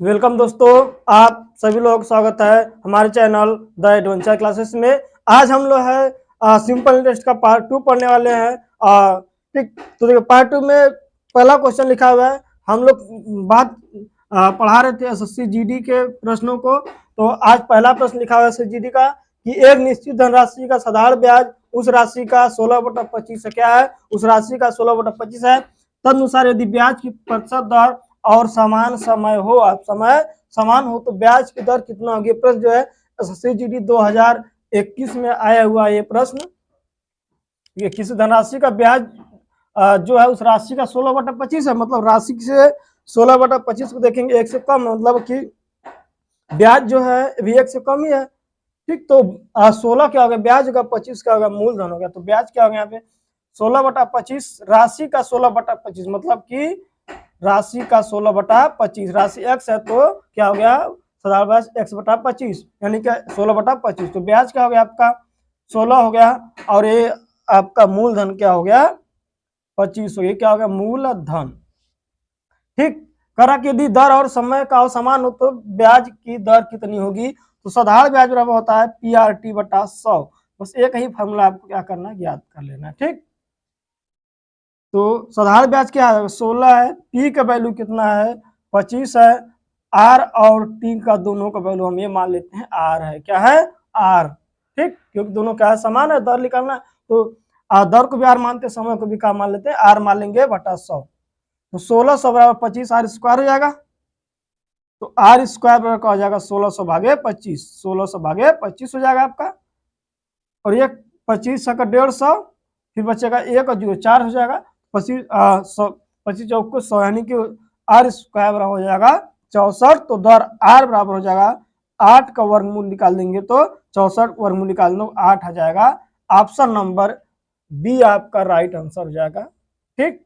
Welcome दोस्तों, आप सभी लोग स्वागत है हमारे चैनल द एडवेंचर क्लासेस में। आज हम लोग है सिंपल इंटरेस्ट का पार्ट 2 पढ़ने वाले हैं। ठीक, तो देखिए पार्ट 2 में पहला क्वेश्चन लिखा हुआ है। हम लोग बात पढ़ा रहे थे एसएससी जीडी के प्रश्नों को। तो आज पहला प्रश्न लिखा हुआ है एसएससी जीडी का कि एक निश्चित धनराशि का साधारण ब्याज उस राशि का 16/25 क्या है, उस राशि का 16/25 है। तदनुसार यदि ब्याज की प्रतिशत दर और समान समय हो, आप समय समान हो तो ब्याज की दर कितना होगी। प्रश्न जो है एसएससी जीडी 2021 में आया हुआ ये प्रश्न। ये किसी धनराशि का ब्याज जो है उस राशि का 16/25 है, मतलब राशि से 16/25 को देखेंगे एक से कम, मतलब कि ब्याज जो है भी एक से कम ही है। ठीक, तो 16 क्या हो गया ब्याज होगा, 25 क्या होगा मूलधन हो गया। तो ब्याज क्या हो गया यहाँ पे 16/25, राशि का 16/25, मतलब कि राशि का 16/25, राशि x है तो क्या हो गया साधारण ब्याज x/25 यानी कि 16/25। तो ब्याज क्या हो गया आपका 16 हो गया और ये आपका मूलधन क्या हो गया 25 हो गया, क्या हो गया मूलधन। ठीक, करा कि यदि दर और समय का समान हो तो ब्याज की दर कितनी होगी। तो साधारण ब्याज बराबर होता है PRT/100। बस एक ही फॉर्मूला आपको क्या करना है याद कर लेना है। ठीक, तो साधारण ब्याज क्या है 16 है, पी का वैल्यू कितना है 25 है, आर और टी का दोनों का वैल्यू हम ये मान लेते हैं आर है, क्या है आर। ठीक, क्योंकि दोनों क्या है समान है, दर निकालना है तो दर को भी आर मानते हैं, समय को भी क्या मान लेते हैं आर मान लेंगे बटा 100। तो 1600 बराबर 25 आर स्क्वायर हो जाएगा। तो आर स्क्वायर बराबर हो जाएगा 1600 भागे 25, 1600 भागे 25 हो जाएगा आपका। और ये 25 का 150, फिर बचेगा 1 और 0 4 हो जाएगा। 25 चौक 100 यानी कि आर स्क्वायर बराबर हो जाएगा 64। तो दर आर बराबर हो जाएगा 8 का वर्गमूल निकाल देंगे तो 64 वर्गमूल निकाल दो 8 आ जाएगा। ऑप्शन नंबर बी आपका राइट आंसर हो जाएगा। ठीक,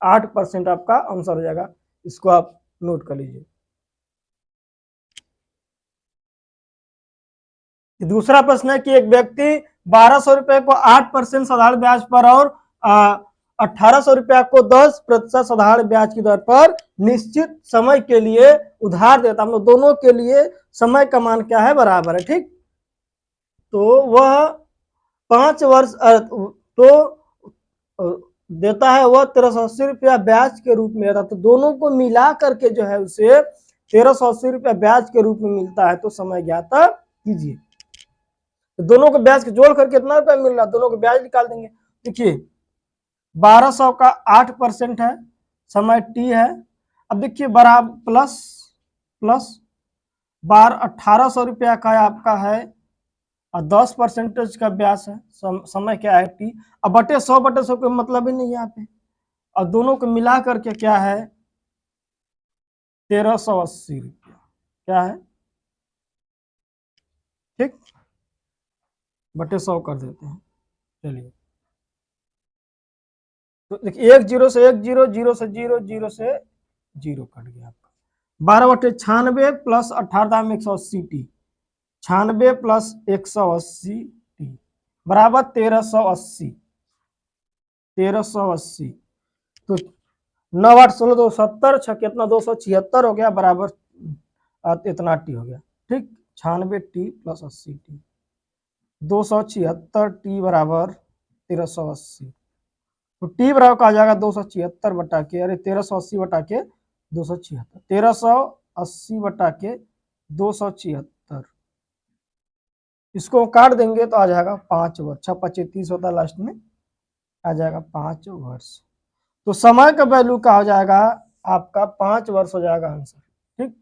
8% आपका आंसर हो जाएगा, इसको आप नोट कर लीजिए। दूसरा प्रश्न है कि एक व्यक्ति 1200 रुपए को 8% साधारण ब्याज पर और 1800 रुपया को 10% साधारण ब्याज की दर पर निश्चित समय के लिए उधार देता। हम लोग दोनों के लिए समय का मान क्या है बराबर है। ठीक, तो वह 5 वर्ष तो देता है, वह 1380 रुपया ब्याज के रूप में देता। तो दोनों को मिला करके जो है उसे 1380 रुपया ब्याज के रूप में मिलता है। तो समय ज्ञात कीजिए। तो दोनों को ब्याज के जोड़ करके कितना रुपया मिल रहा है, दोनों को ब्याज निकाल देंगे। देखिए 1200 का 8% है, समय टी है। अब देखिए बराबर प्लस प्लस 1800 रुपया का आपका है और 10% का ब्याज है, समय क्या है टी। अब बटे 100 का मतलब ही नहीं यहाँ पे। और दोनों को मिला करके क्या है 1380 रुपया क्या है। ठीक, बटे 100 कर देते हैं। चलिए तो देखिए 1 0 से 1 0, 0 से 0, 0 से 0 कट गया आपका। 12/96 प्लस 18 में 180 टी, 96 प्लस 180 टी बराबर 1380। 1380 तो 9 8 16 270 6 कितना 276 हो गया बराबर इतना टी हो गया। ठीक, 96 टी प्लस 80 टी 276 टी बराबर 1380। तो टी बराबर का आ जाएगा 276 बटा के, अरे 1380 बटा के 276, 1380 बटा के 276, इसको काट देंगे तो आ जाएगा 5 वर्ष। 6 25 30 होता है, लास्ट में आ जाएगा 5 वर्ष। तो समय का वैल्यू क्या हो जाएगा आपका 5 वर्ष हो जाएगा आंसर। ठीक,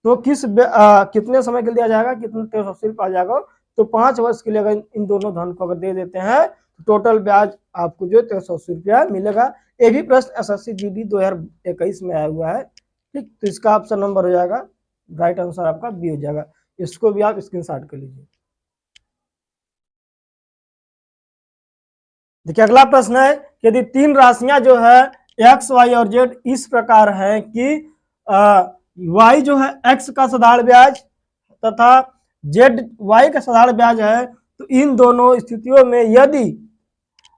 तो कितने समय के लिए आ जाएगा, कितने 1380 आ जाएगा। तो 5 वर्ष के लिए अगर इन दोनों धन को अगर दे देते हैं तो टोटल ब्याज आपको जो 1380 रुपया मिलेगा। ये भी प्रश्न एसएससी जीडी 2021 में आया हुआ है। ठीक, तो इसका ऑप्शन नंबर हो जाएगा राइट आंसर आपका बी हो जाएगा। इसको भी आप स्क्रीनशॉट कर लीजिए। देखिए अगला प्रश्न है यदि 3 राशियां जो है एक्स वाई और जेड इस प्रकार है कि वाई जो है एक्स का साधारण ब्याज तथा जेड वाई का साधारण ब्याज है, तो इन दोनों स्थितियों में यदि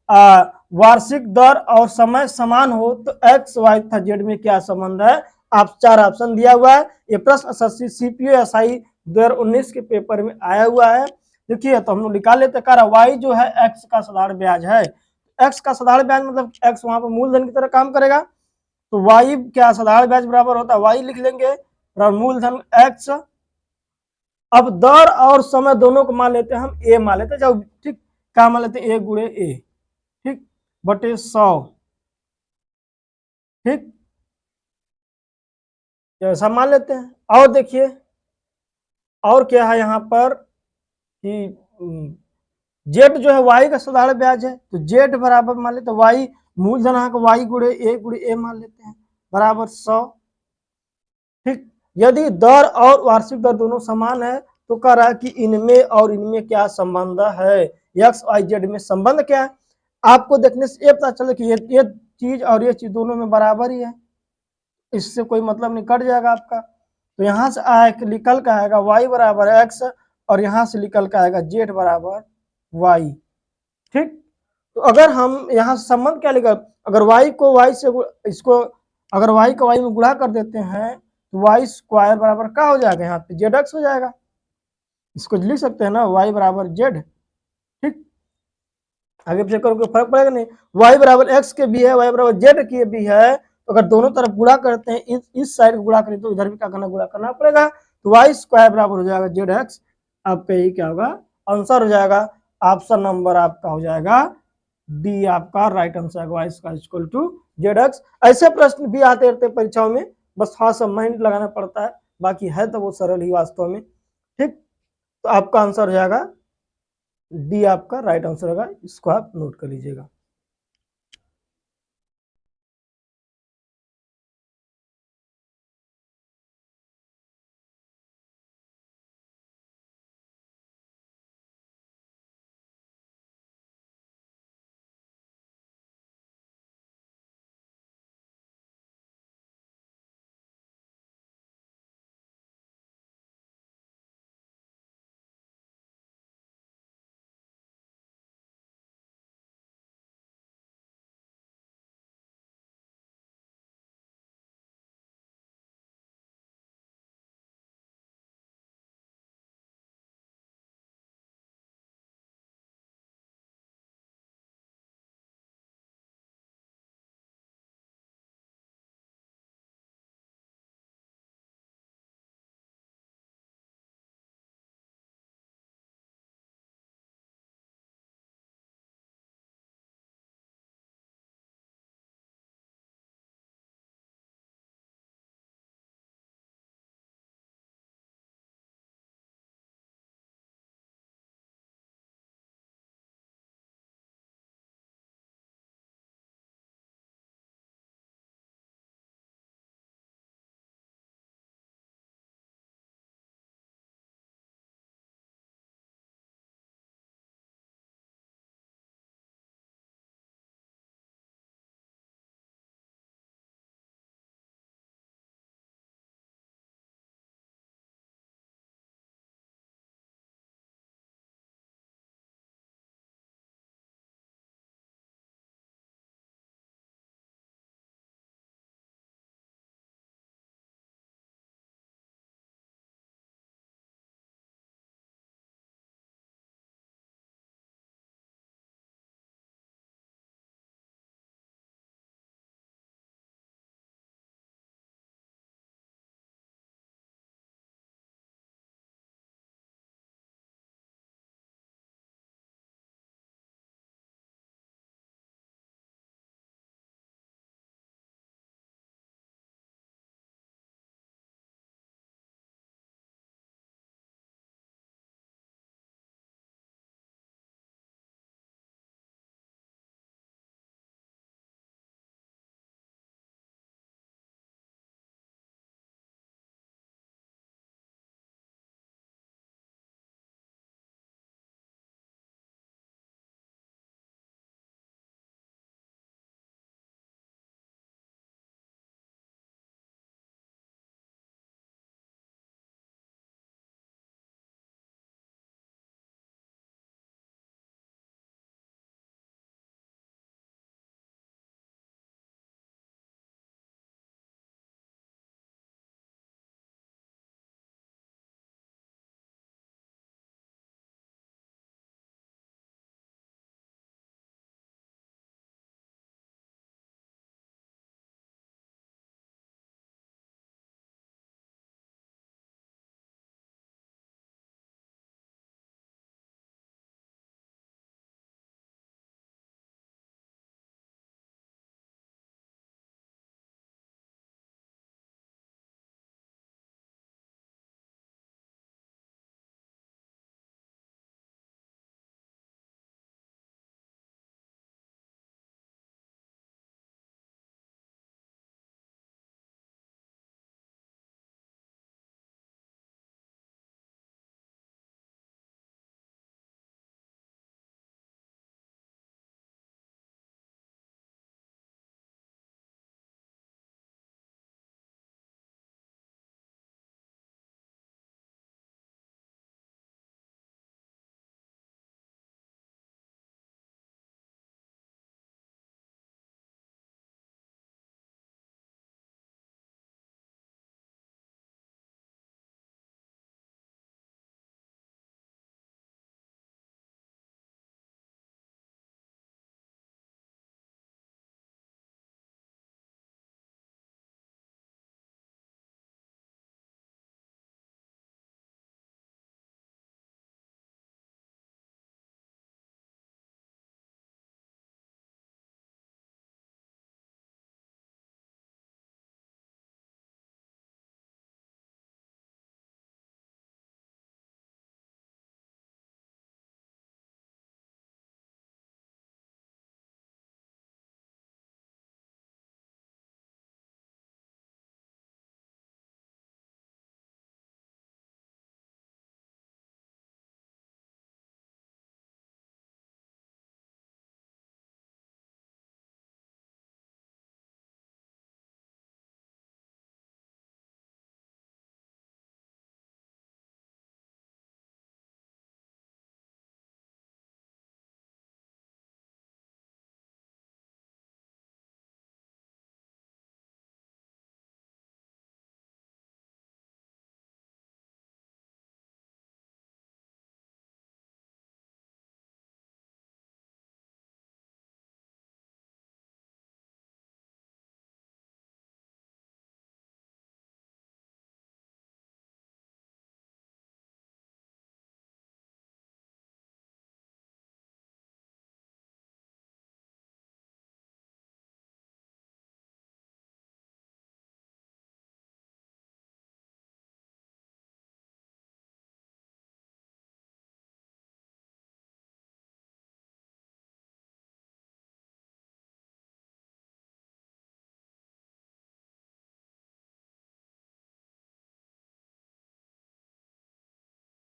वार्षिक दर और समय समान हो तो एक्स वाई तथा जेड में क्या संबंध है आप 4 ऑप्शन दिया हुआ है। ये प्रश्न एसएससी सीपीओ एसआई 2019 के पेपर में आया हुआ है। देखिए तो हम लोग निकाल लेते हैं। कह वाई जो है एक्स का साधारण ब्याज है। एक्स का साधारण ब्याज मतलब एक्स वहां पर मूलधन की तरह काम करेगा, तो वाई क्या साधारण ब्याज बराबर होता है, वाई लिख लेंगे और मूलधन एक्स। अब दर और समय दोनों को मान लेते हैं हम ए मान लेते हैं, जब ठीक क्या मान लेते हैं, ए गुणे ए, ठीक बटे 100, ठीक ऐसा मान लेते हैं। और देखिए और क्या है यहाँ पर कि जेड जो है वाई का साधारण ब्याज है, तो जेड बराबर मान लेते वाई मूलधन यहाँ वाई गुणे ए मान लेते हैं बराबर 100, ठीक। यदि दर और वार्षिक दर दोनों समान है तो कह रहा है कि इनमें और इनमें क्या संबंध है, एक्स वाई जेड में संबंध क्या है। आपको देखने से ये पता चले कि ये चीज और ये चीज दोनों में बराबर ही है, इससे कोई मतलब नहीं, कट जाएगा आपका। तो यहाँ से आए निकल का आएगा y बराबर एक्स और यहाँ से निकल का आएगा z बराबर y, ठीक। तो अगर हम यहाँ संबंध क्या लिखा, अगर y को y से इसको अगर y को y में गुणा कर देते हैं तो y स्क्वायर बराबर क्या हो जाएगा, यहाँ पे जेड एक्स हो जाएगा। इसको लिख सकते हैं ना y बराबर जेड, ठीक। आगे पीछे करोगे फर्क पड़ेगा नहीं, y बराबर एक्स के भी है, y बराबर जेड के भी है। तो अगर दोनों तरफ गुणा करते हैं, इस साइड को गुणा करें तो इधर भी क्या करना, गुणा करना पड़ेगा। तो वाई स्क्वायर बराबर हो जाएगा जेड एक्स। आपका यही क्या होगा, आंसर हो जाएगा। ऑप्शन नंबर आपका हो जाएगा डी, आपका right answer Y square equal to Z X. ऐसे प्रश्न भी आते रहते हैं परीक्षाओं में, बस थोड़ा सा माइंड लगाना पड़ता है, बाकी है तो वो सरल ही वास्तव में, ठीक। तो आपका आंसर हो जाएगा डी, आपका राइट आंसर होगा, इसको आप नोट कर लीजिएगा।